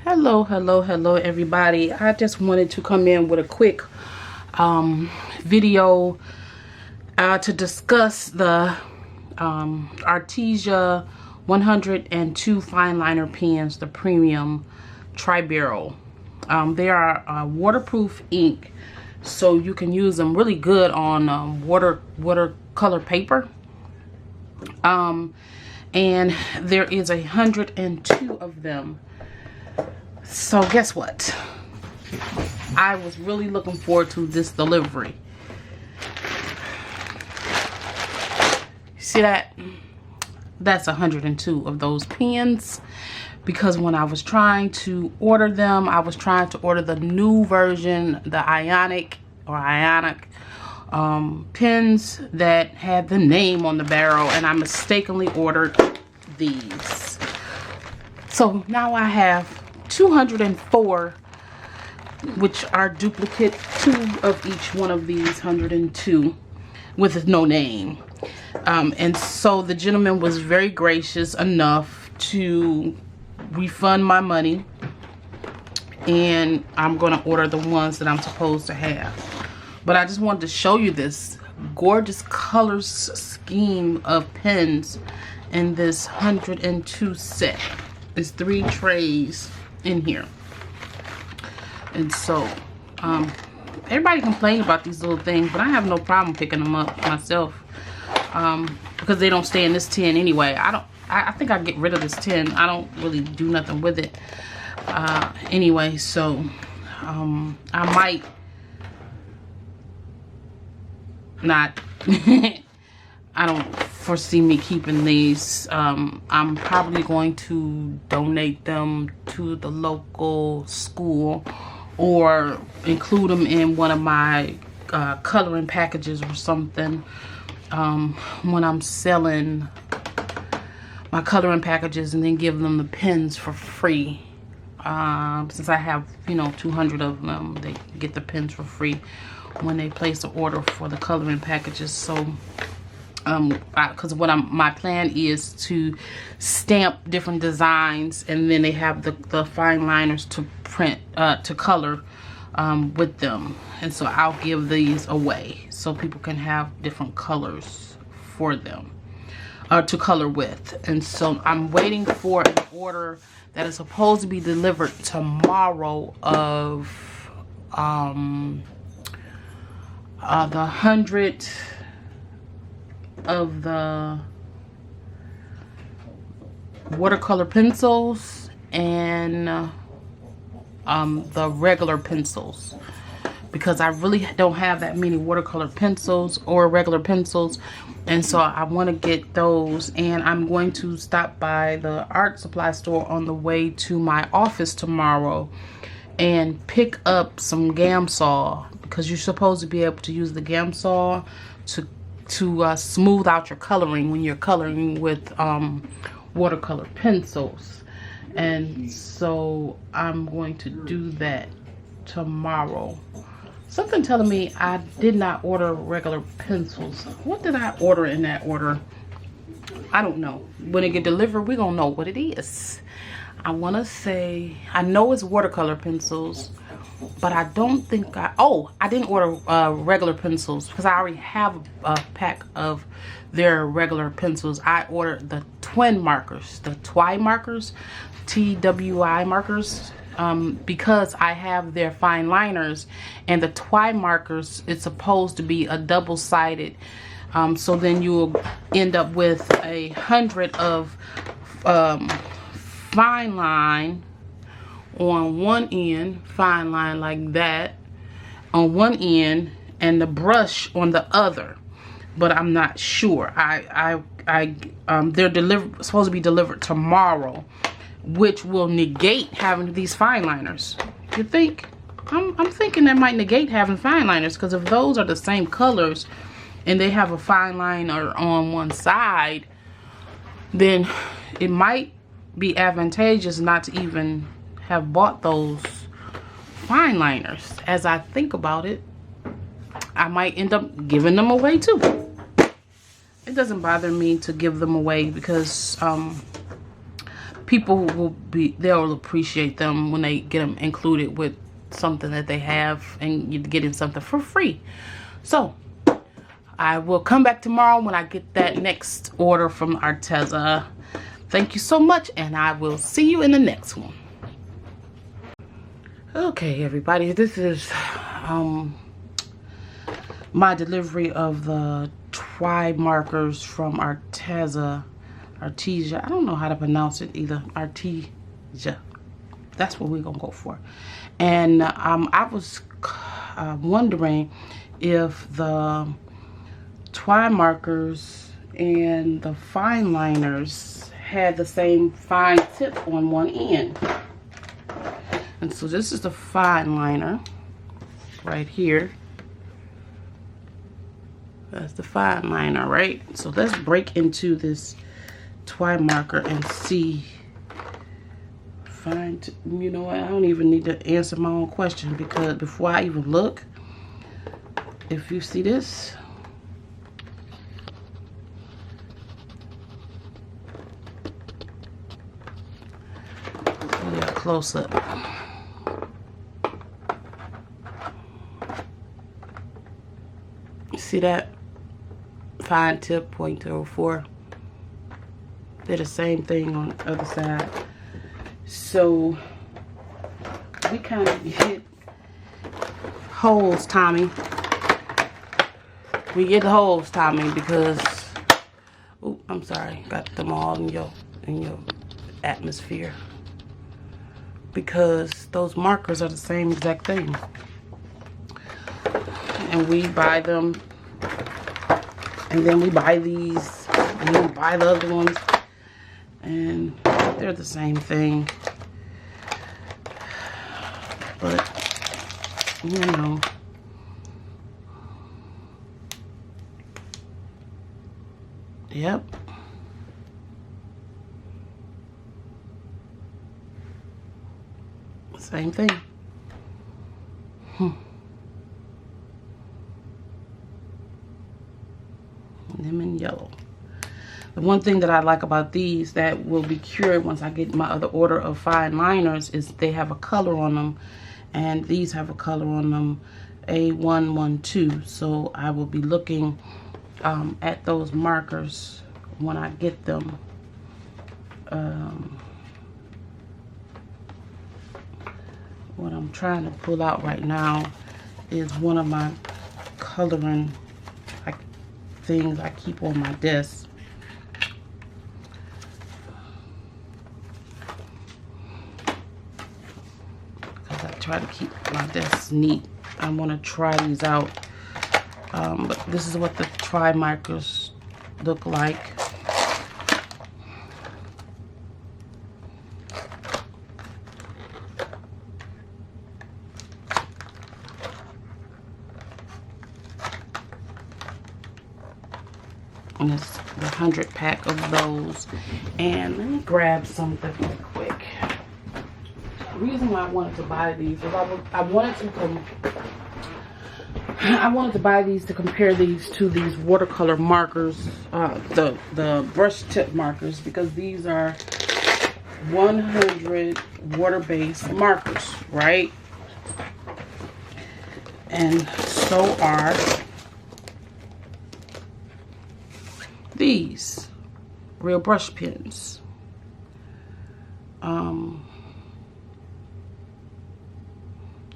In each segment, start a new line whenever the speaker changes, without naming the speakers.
Hello everybody. I just wanted to come in with a quick video to discuss the Arteza 102 fine liner pens, the premium tri-barrel. They are waterproof ink, so you can use them really good on watercolor paper. And there is 102 of them. So guess what? I was really looking forward to this delivery. See that? That's 102 of those pens, because when I was trying to order them, I was trying to order the new version, the ionic pens that had the name on the barrel, and I mistakenly ordered these. So now I have 204, which are duplicate 2 of each one of these 102 with no name. And so the gentleman was very gracious enough to refund my money, and I'm going to order the ones that I'm supposed to have. But I just wanted to show you this gorgeous colors scheme of pens in this 102 set. It's 3 trays in here. And so everybody complains about these little things, but I have no problem picking them up myself, because they don't stay in this tin anyway. I think I'll get rid of this tin. I don't really do nothing with it anyway. So I might not I don't foresee me keeping these. I'm probably going to donate them to the local school, or include them in one of my coloring packages or something, when I'm selling my coloring packages, and then give them the pens for free. Since I have 200 of them, they get the pens for free when they place an order for the coloring packages. So because my plan is to stamp different designs, and then they have the fine liners to print, to color with them. And so I'll give these away so people can have different colors for them to color with. And so I'm waiting for an order that is supposed to be delivered tomorrow of the 100 of the watercolor pencils and the regular pencils, because I really don't have that many watercolor pencils or regular pencils, and so I want to get those. And I'm going to stop by the art supply store on the way to my office tomorrow and pick up some Gamsol, because you're supposed to be able to use the Gamsol to smooth out your coloring when you're coloring with watercolor pencils. And so I'm going to do that tomorrow. Something telling me I did not order regular pencils. What did I order in that order? I don't know. When it get delivered, we're gonna know what it is. I want to say, I know it's watercolor pencils, but I don't think I didn't order regular pencils, because I already have a pack of their regular pencils. I ordered the twin markers, the TWI markers, TWI markers, because I have their fine liners, and the TWI markers, it's supposed to be a double-sided, so then you'll end up with 100 of fine line on one end, fine line like that on one end, and the brush on the other. But I'm not sure. They're supposed to be delivered tomorrow, which will negate having these fine liners. You think? I'm thinking that might negate having fine liners, because if those are the same colors and they have a fine liner on one side, then it might be advantageous not to even have bought those fine liners. As I think about it, I might end up giving them away too. It doesn't bother me to give them away, because people they'll appreciate them when they get them included with something that they have, and you're getting something for free. So I will come back tomorrow when I get that next order from Arteza. Thank you so much, and I will see you in the next one. Okay, everybody, this is my delivery of the twi markers from Arteza. Arteza. I don't know how to pronounce it either. Arteza. That's what we're gonna go for. And I was wondering if the twi markers and the fine liners had the same fine tip on one end. And so this is the fine liner right here. That's the fine liner, right? So let's break into this twi marker and see. You know what? I don't even need to answer my own question, because before I even look, if you see this, yeah, close up. See that fine tip 0.04? They're the same thing on the other side. So we kind of hit holes, Tommy. We get holes, Tommy, because oh, I'm sorry, got them all in your atmosphere. Because those markers are the same exact thing. And we buy them, and then we buy these, and then we buy the other ones, and they're the same thing. But you know, yep, same thing. Lemon yellow. The one thing that I like about these that will be cured once I get my other order of fine liners is they have a color on them, and these have a color on them, A112. So I will be looking at those markers when I get them. What I'm trying to pull out right now is one of my coloring things I keep on my desk. Because I try to keep my desk neat. I want to try these out. But this is what the tri markers look like. And it's the 100 pack of those. And let me grab something real quick. The reason why I wanted to buy these is I wanted to buy these to compare these to these watercolor markers, the brush tip markers, because these are 100 water-based markers, right? And so are these real brush pens.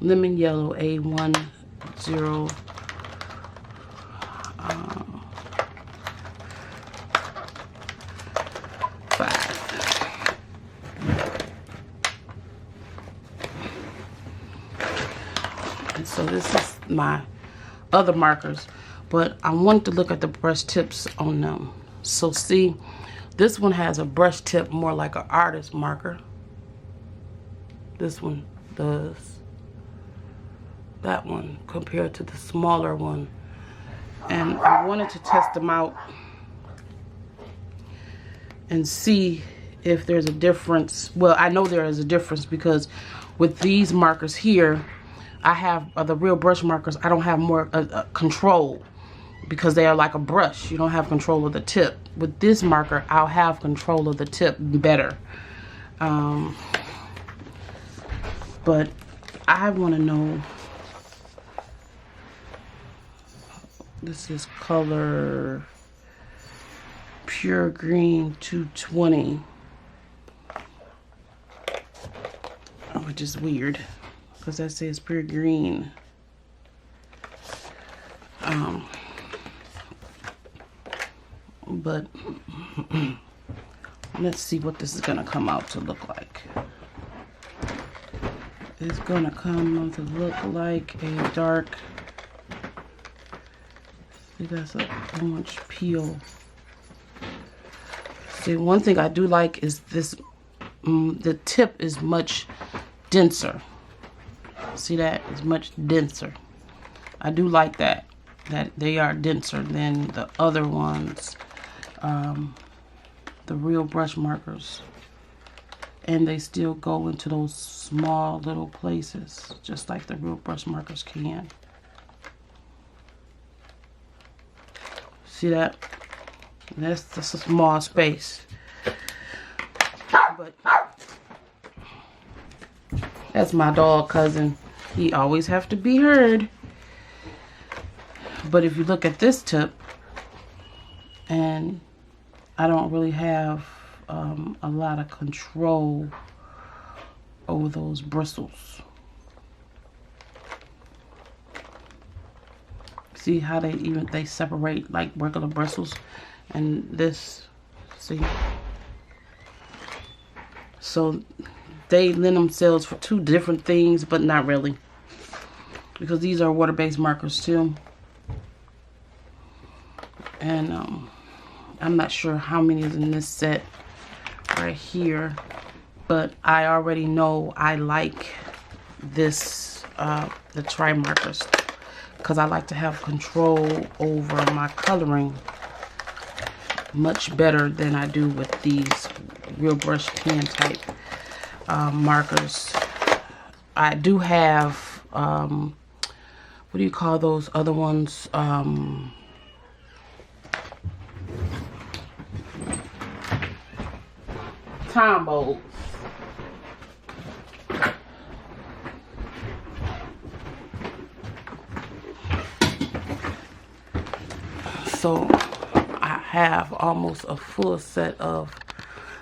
Lemon yellow A10 5. And so this is my other markers, but I want to look at the brush tips on them. So see, this one has a brush tip more like an artist marker. This one does. That one compared to the smaller one. And I wanted to test them out and see if there's a difference. Well, I know there is a difference because with these markers here, I have the real brush markers. I don't have more control because they are like a brush. You don't have control of the tip. With this marker, I'll have control of the tip better. But I want to know, this is color Pure Green 220, which is weird because that says Pure Green. But let's see what this is gonna come out to look like. It's gonna come out to look like a dark, see, that's a orange peel. See, one thing I do like is this, the tip is much denser. See, that is much denser. I do like that they are denser than the other ones, the real brush markers, and they still go into those small little places just like the real brush markers can. See that? That's just a small space, but that's my dog cousin. He always have to be heard. But if you look at this tip, and I don't really have a lot of control over those bristles. See how they separate like regular bristles, and this, see? So they lend themselves for two different things, but not really, because these are water-based markers too. And I'm not sure how many is in this set right here, but I already know I like this, the tri markers, because I like to have control over my coloring much better than I do with these real brush pen type markers. I do have, what do you call those other ones? Combos. So I have almost a full set of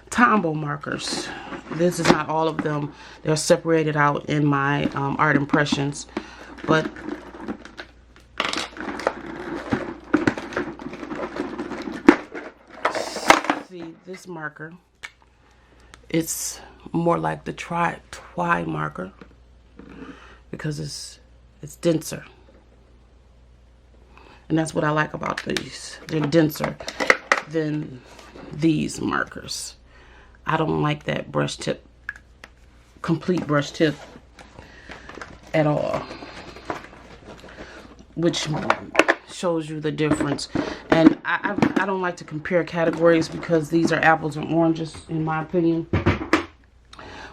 Tombow markers. This is not all of them. They're separated out in my art impressions, but see this marker, it's more like the twi marker because it's denser. And that's what I like about these. They're denser than these markers. I don't like that brush tip, complete brush tip at all, which shows you the difference. And I don't like to compare categories because these are apples and oranges, in my opinion.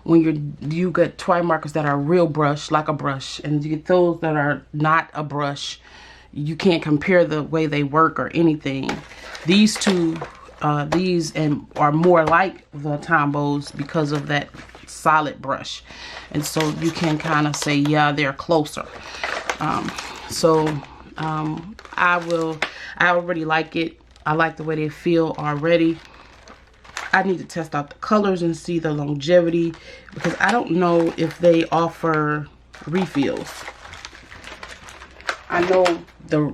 When you get twi markers that are real brush, like a brush, and you get those that are not a brush, you can't compare the way they work or anything. These two, these are more like the Tombows because of that solid brush, and so you can kind of say, yeah, they're closer. I already like it. I like the way they feel already. I need to test out the colors and see the longevity, because I don't know if they offer refills. I know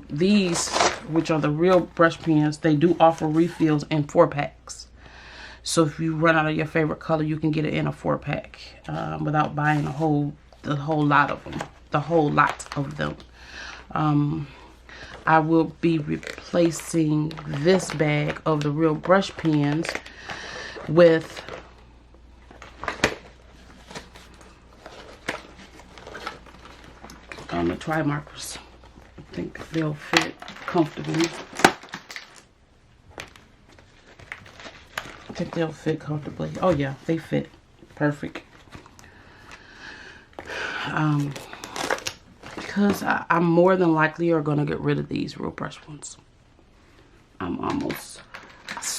these, which are the real brush pens, they do offer refills in 4-packs. So if you run out of your favorite color, you can get it in a 4-pack without buying the whole lot of them. I will be replacing this bag of the real brush pens with the tri markers. I think they'll fit comfortably. Oh yeah, they fit perfect. Because I'm more than likely are gonna get rid of these real brush ones. I'm almost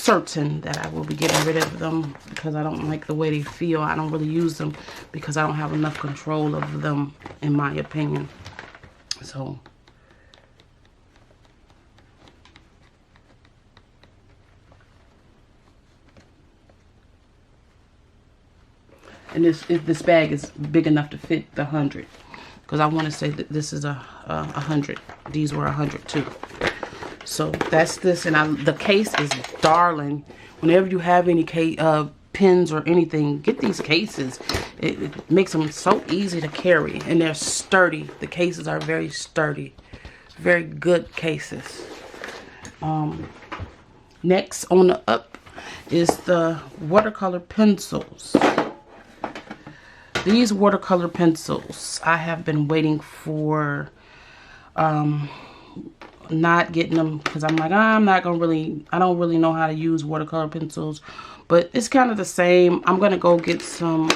certain that I will be getting rid of them because I don't like the way they feel. I don't really use them because I don't have enough control of them, in my opinion. So and this bag is big enough to fit the 100, because I want to say that this is a 100. These were 100 too. So that's this, and the case is darling. Whenever you have any pins or anything, get these cases. It makes them so easy to carry, and they're sturdy. The cases are very sturdy, very good cases. Next on the up is the watercolor pencils. These watercolor pencils, I have been waiting for, not getting them because I'm like, I don't really know how to use watercolor pencils, but it's kind of the same. I'm gonna go get some,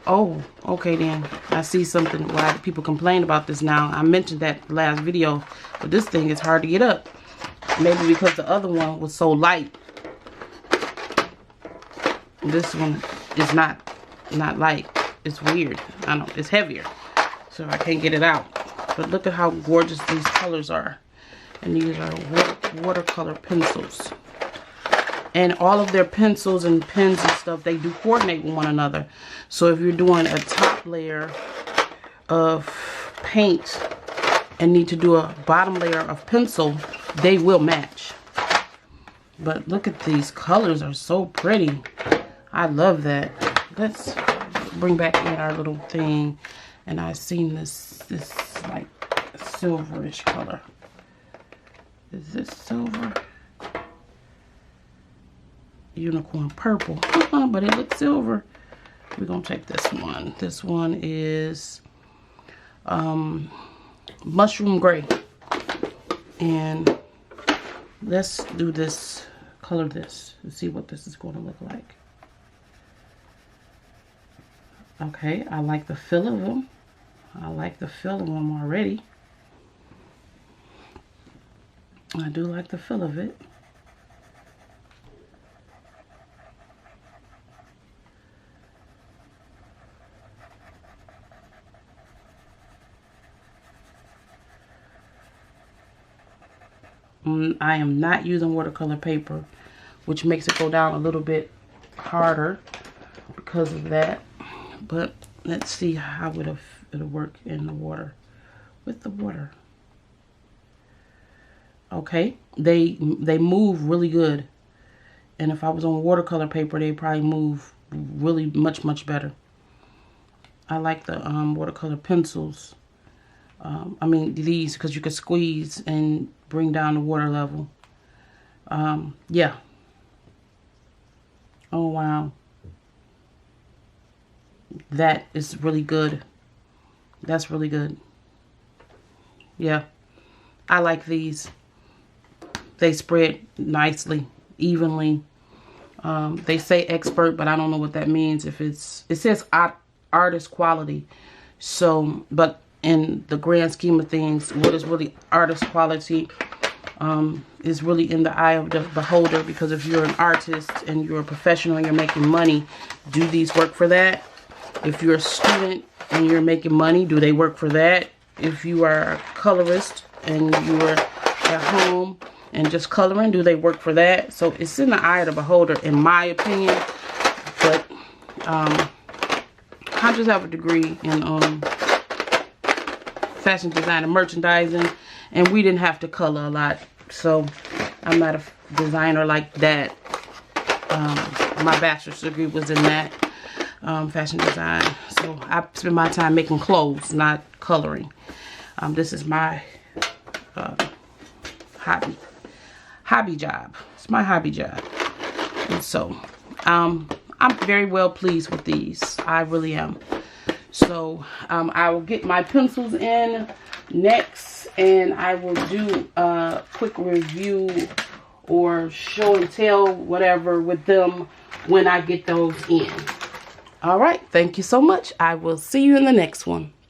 oh, okay then. I see something why people complain about this now. I mentioned that last video, but this thing is hard to get up. Maybe because the other one was so light. This one is not light. It's weird. I know it's heavier, so I can't get it out. But look at how gorgeous these colors are, and these are watercolor pencils. And all of their pencils and pens and stuff, they do coordinate with one another. So if you're doing a top layer of paint and need to do a bottom layer of pencil, they will match. But look at these colors, are so pretty. I love that. Let's bring back in our little thing. And I've seen this like silverish color. Is this silver? Unicorn purple. But it looks silver. We're gonna take this one. This one is mushroom gray. And let's do this, color this, and see what this is going to look like. Okay, I like the feel of them. I like the feel of them already. I do like the feel of it. I am not using watercolor paper, which makes it go down a little bit harder because of that. But let's see how it'll work in the water, with the water. Okay, they move really good, and if I was on watercolor paper, they'd probably move really much better. I like the watercolor pencils. I mean these, because you could squeeze and bring down the water level. Yeah. Oh wow. That is really good. That's really good. Yeah. I like these. They spread nicely, evenly. They say expert, but I don't know what that means. If it says artist quality. So, but in the grand scheme of things, what is really artist quality is really in the eye of the beholder, because if you're an artist and you're a professional and you're making money, do these work for that? If you're a student and you're making money, do they work for that? If you are a colorist and you're at home and just coloring, do they work for that? So it's in the eye of the beholder, in my opinion. But I just have a degree in fashion design and merchandising, and we didn't have to color a lot, so I'm not a designer like that. My bachelor's degree was in that, fashion design, so I spend my time making clothes, not coloring. This is my hobby job. It's my hobby job, and so I'm very well pleased with these. I really am. So I will get my pencils in next, and I will do a quick review or show and tell, whatever, with them when I get those in. All right, thank you so much. I will see you in the next one.